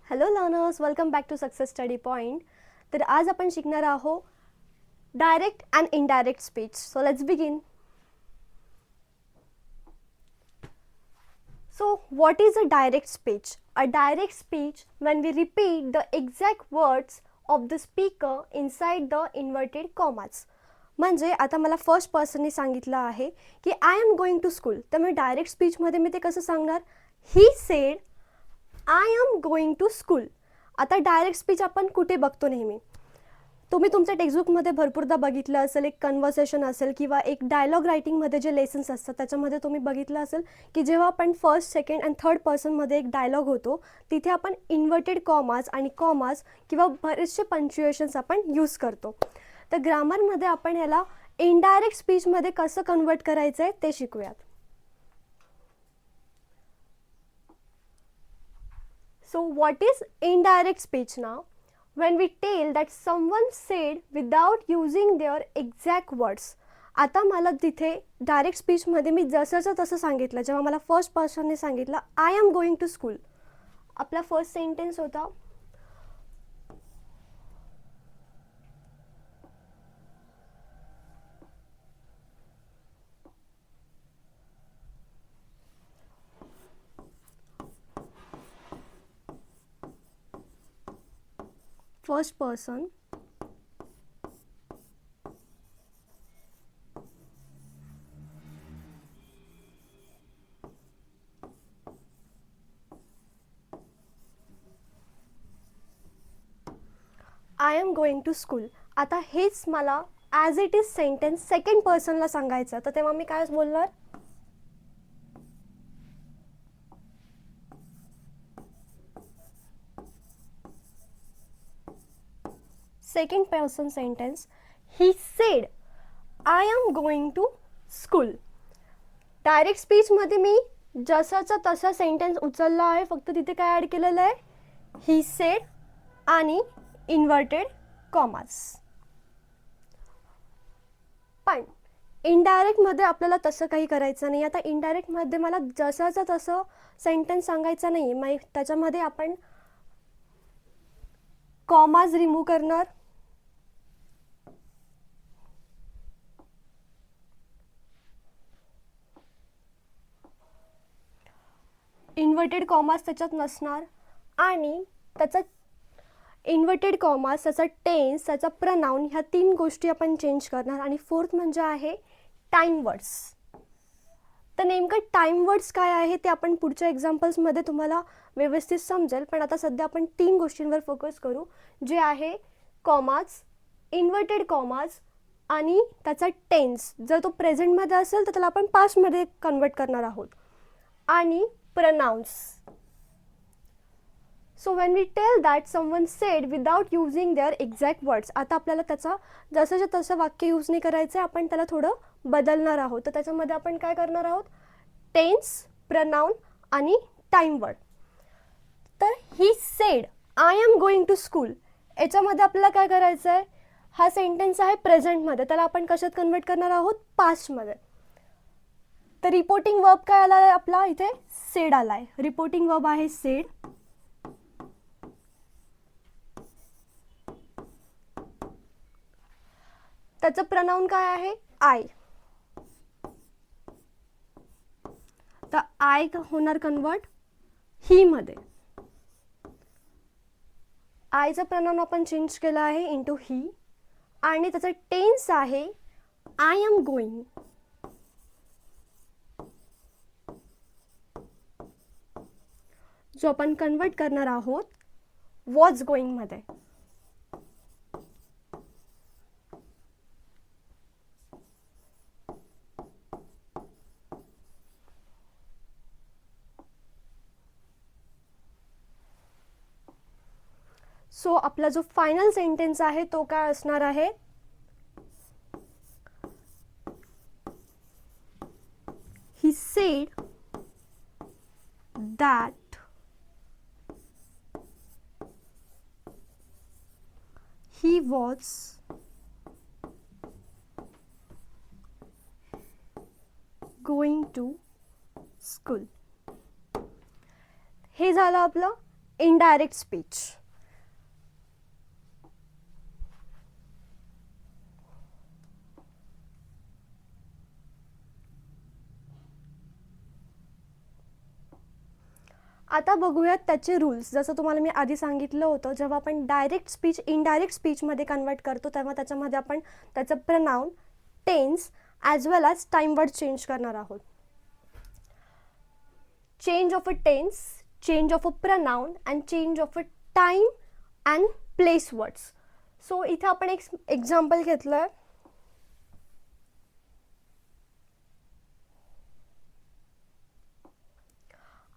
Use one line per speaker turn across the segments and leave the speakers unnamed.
Hello learners, welcome back to success study point. तर आज आपण शिकणार आहोत direct and indirect speech. So let's begin. So what is a direct speech? A direct speech when we repeat the exact words of the speaker inside the inverted commas. म्हणजे आता मला first पर्सनने सांगितलं आहे की I am going to school, तर मी direct स्पीचमध्ये मी ते कसं सांगणार? He said I am going to school. आता डायरेक्ट स्पीच आपण कुठे बघतो नेहमी? तुम्ही तुमच्या टेक्स्टबुकमध्ये भरपूरदा बघितलं असेल, एक कन्व्हर्सेशन असेल किंवा एक डायलॉग रायटिंगमध्ये जे लेसन्स असतात त्याच्यामध्ये तुम्ही बघितलं असेल की जेव्हा आपण फर्स्ट, सेकंड अँड थर्ड पर्सनमध्ये एक डायलॉग होतो तिथे आपण इन्व्हर्टेड कॉमाज आणि कॉमाज किंवा बरेचसे पंच्युएशन्स आपण यूज करतो. तर ग्रामरमध्ये आपण याला इनडायरेक्ट स्पीचमध्ये कसं कन्वर्ट करायचं आहे ते शिकूयात. So what is indirect speech now? When we tell that someone said without using their exact words. आता मला तिथे डायरेक्ट स्पीचमध्ये मी जसंचं तसं सांगितलं. जेव्हा मला फर्स्ट पर्सनने सांगितलं I am going to school, आपला फर्स्ट सेंटेन्स होता first person I am going to school. आता हेच मला as it is sentence second पर्सनला सांगायचं, तर तेव्हा मी काय बोलणार? Second person sentence he said I am going to school. Direct स्पीचमध्ये मी जसाचा तसा सेंटेन्स उचलला आहे, फक्त तिथे काय ॲड केलेलं आहे? ही सेड आणि इन्व्हर्टेड कॉमास. पण इनडायरेक्टमध्ये आपल्याला तसं काही करायचं नाही. आता इनडायरेक्टमध्ये मला जसाचं तसं सेंटेन्स सांगायचं नाही आहे, मग त्याच्यामध्ये आपण कॉमाज रिमूव्ह करणार, इन्व्हर्टेड कॉमास त्याच्यात नसणार आणि त्याचा इन्व्हर्टेड कॉमास, त्याचा टेन्स, त्याचा प्रनाऊन ह्या तीन गोष्टी आपण चेंज करणार. आणि फोर्थ म्हणजे आहे टाईम वर्ड्स. तर नेमकं टाईम वर्ड्स काय आहे ते आपण पुढच्या एक्झाम्पल्समध्ये तुम्हाला व्यवस्थित समजेल. पण आता सध्या आपण तीन गोष्टींवर फोकस करू, जे आहे कॉमाज, इन्व्हर्टेड कॉमाज आणि त्याचा टेन्स. जर तो प्रेझेंटमध्ये असेल तर त्याला आपण पास्टमध्ये कन्वर्ट करणार आहोत, आणि pronouns. So when we tell that someone said without using their exact words. आता आपल्याला त्याचा जसंच्या तसं वाक्य यूज नाही करायचं आहे, आपण त्याला थोडं बदलणार आहोत. तर त्याच्यामध्ये आपण काय करणार आहोत? टेन्स, प्रनाउन आणि टाईम वर्ड. तर he said I am going to school, याच्यामध्ये आपल्याला काय करायचं आहे? हा सेंटेन्स आहे प्रेझेंटमध्ये, त्याला आपण कशात कन्वर्ट करणार आहोत? पास्टमध्ये. तर रिपोर्टिंग वर्ब काय आला आहे आपला? इथे सेड आला आहे. रिपोर्टिंग वर्ब आहे सेड. त्याचं प्रनाउन काय आहे? आय. तर आय होणार कन्वर्ट ही मध्ये. आयचं प्रनाउन आपण चेंज केलं आहे इंटू ही, आणि त्याचा टेन्स आहे आय एम गोइंग. जो आपण कन्वर्ट करणार आहोत वॉज गोइंग मध्ये. सो आपला जो फायनल सेंटेन्स आहे तो काय असणार आहे? He said that he was going to school. हे झालं आपलं indirect speech. आता बघूयात त्याचे रूल्स. जसं तुम्हाला मी आधी सांगितलं होतं, जेव्हा आपण डायरेक्ट स्पीच इनडायरेक्ट स्पीचमध्ये कन्वर्ट करतो तेव्हा त्याच्यामध्ये आपण त्याचं pronoun, tense as well as time word change करणार आहोत. Change of a tense, change of a pronoun and change of a time and place words. So इथे आपण एक एक्झाम्पल घेतलं आहे.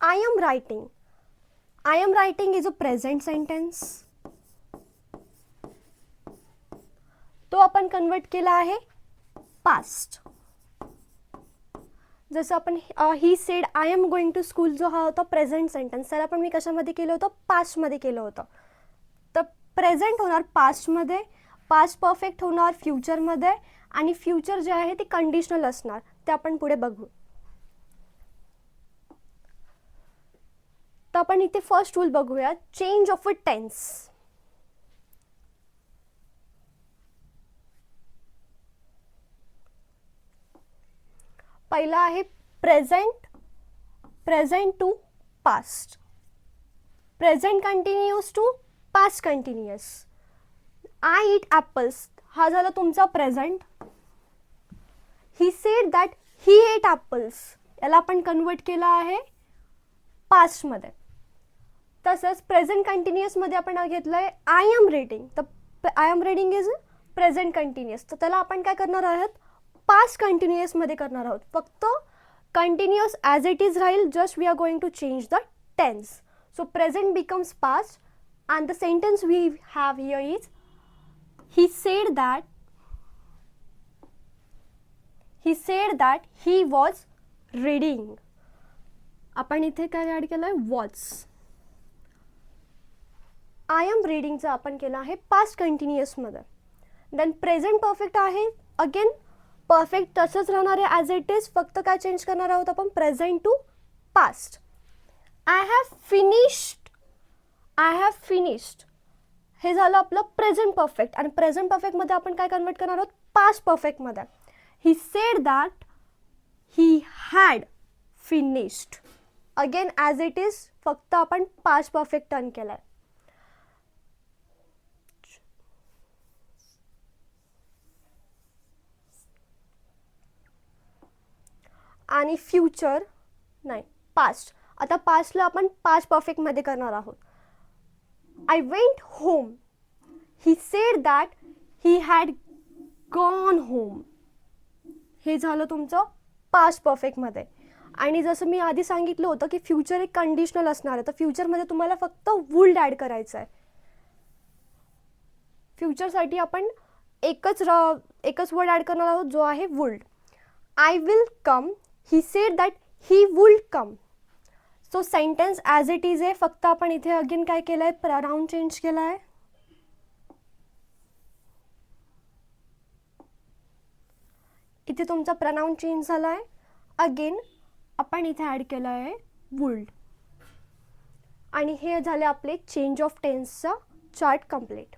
I am writing. I am writing is a present sentence. तो आपण convert केला आहे पास्ट. जसं आपण he said I am going to school, जो हा होता प्रेझेंट सेंटेन्स, त्याला पण मी कशामध्ये केलं होतं, पास्टमध्ये केलं होतं. तर प्रेझेंट होणार पास्टमध्ये, पास्ट परफेक्ट होणार फ्युचरमध्ये, आणि फ्युचर जे आहे ते कंडिशनल असणार. ते आपण पुढे बघू. तर आपण इथे फर्स्ट रूल बघूया, चेंज ऑफ अ टेन्स. पहिला आहे present, present to past, present continuous to past continuous. I eat apples हा झाला तुमचा present. He said that he ate apples, याला आपण कन्वर्ट केलं आहे पास्टमध्ये. तसंच प्रेझेंट कंटिन्युअसमध्ये आपण घेतलं आहे आय एम रीडिंग. तर I am reading is present continuous, तर त्याला आपण काय करणार आहोत, पास्ट कंटिन्युअसमध्ये करणार आहोत. फक्त कंटिन्युअस ॲज इट इज राहील, just we are going to change the tense. So present becomes past and the sentence we have here is he said that he was reading. आपण इथे काय ॲड केलं आहे, was. I am रीडिंगचं आपण केलं आहे past कंटिन्युअसमध्ये. Then present perfect आहे, again perfect तसंच राहणार आहे ॲज इट इज, फक्त काय चेंज करणार आहोत आपण, present to past. I have finished हे झालं आपलं प्रेझेंट परफेक्ट, आणि प्रेझेंट परफेक्टमध्ये आपण काय कन्वर्ट करणार आहोत, पास्ट परफेक्टमध्ये. He said that he had finished, again as it is, फक्त आपण पास्ट परफेक्ट टर्न केला आहे. आणि फ्युचर नाही, पास्ट. आता पास्टला आपण पास्ट परफेक्टमध्ये करणार आहोत. I went home, he said that he had gone home, हे झालं तुमचं पास्ट परफेक्टमध्ये. आणि जसं मी आधी सांगितलं होतं की फ्युचर एक कंडिशनल असणार आहे, तर फ्युचरमध्ये तुम्हाला फक्त वुल्ड ॲड करायचं आहे. फ्युचरसाठी आपण एकच वर्ड ॲड करणार आहोत, जो आहे would. I will come, he said that he would come. So sentence as it is आहे, फक्त आपण इथे अगेन काय केलं आहे, प्रनाउन चेंज केला आहे. इथे तुमचा प्रनाउन चेंज झाला आहे. अगेन आपण इथे ॲड केलं आहे वुल्ड. आणि हे झाले आपले चेंज ऑफ टेन्सचा चार्ट कंप्लीट.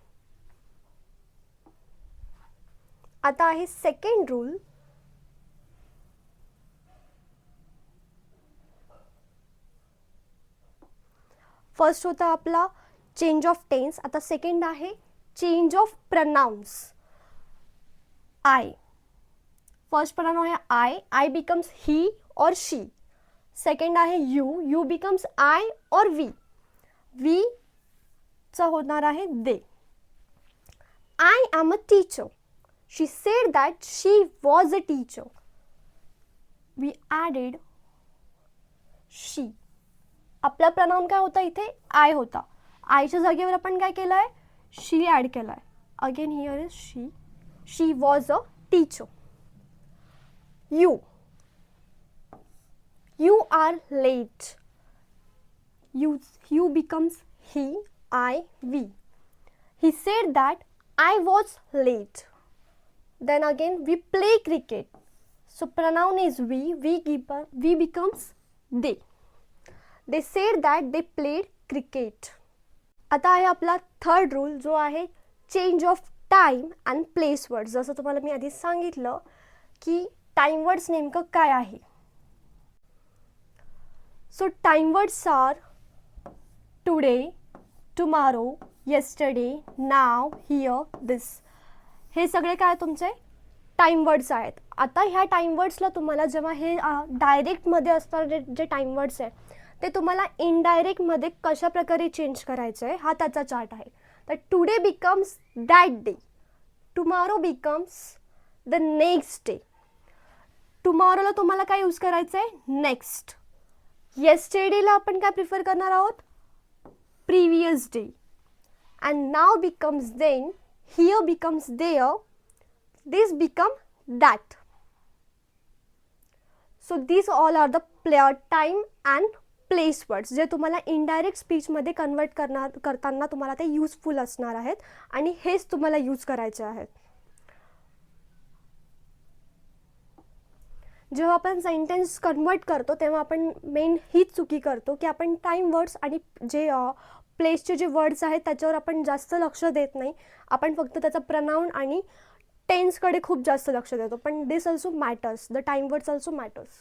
आता आहे सेकंड रूल. फर्स्ट होता आपला चेंज ऑफ टेन्स, आता सेकंड आहे change of pronouns. I, first pronoun आहे I becomes he or she. Second आहे you becomes I or we चा होणार आहे they. I am a teacher, she said that she was a teacher. We added she. आपला pronoun काय होता, इथे I होता. आयच्या जागेवर आपण काय केलं आहे, शी ॲड केला आहे. Again here is she was a teacher. You are late. You becomes he, I, we. He said that I was late. Then again we play cricket. So pronoun is we becomes they. They said that they played cricket. आता आहे आपला third rule, जो आहे change of time and place words. जसं तुम्हाला मी आधी सांगितलं की टाईम वर्ड्स नेमकं काय आहे. So time words are today, tomorrow, yesterday, now, here, this. हे सगळे काय तुमचे टाईम वर्ड्स आहेत. आता ह्या टाईम वर्ड्सला तुम्हाला जेव्हा हे डायरेक्टमध्ये असणारे जे टाईम वर्ड्स आहे ते तुम्हाला इनडायरेक्टमध्ये कशा प्रकारे चेंज करायचं आहे हा त्याचा चार्ट आहे. तर today becomes that day, tomorrow becomes the next day. टुमारोला तुम्हाला काय यूज करायचं आहे, नेक्स्ट. येस्टरडेला आपण काय प्रिफर करणार आहोत, previous day. And now becomes then, here becomes there, this become that. So these all are the time and place words जे तुम्हाला इनडायरेक्ट स्पीचमध्ये कन्वर्ट करताना तुम्हाला ते यूजफुल असणार आहेत आणि हेच तुम्हाला यूज करायचे आहेत. जेव्हा आपण सेंटेन्स कन्वर्ट करतो तेव्हा आपण मेन हीच चुकी करतो की आपण टाईम वर्ड्स आणि जे प्लेसचे जे वर्ड्स आहेत त्याच्यावर आपण जास्त लक्ष देत नाही. आपण फक्त त्याचा प्रनाऊन आणि टेन्सकडे खूप जास्त लक्ष देतो. पण this also matters, the time words also matters.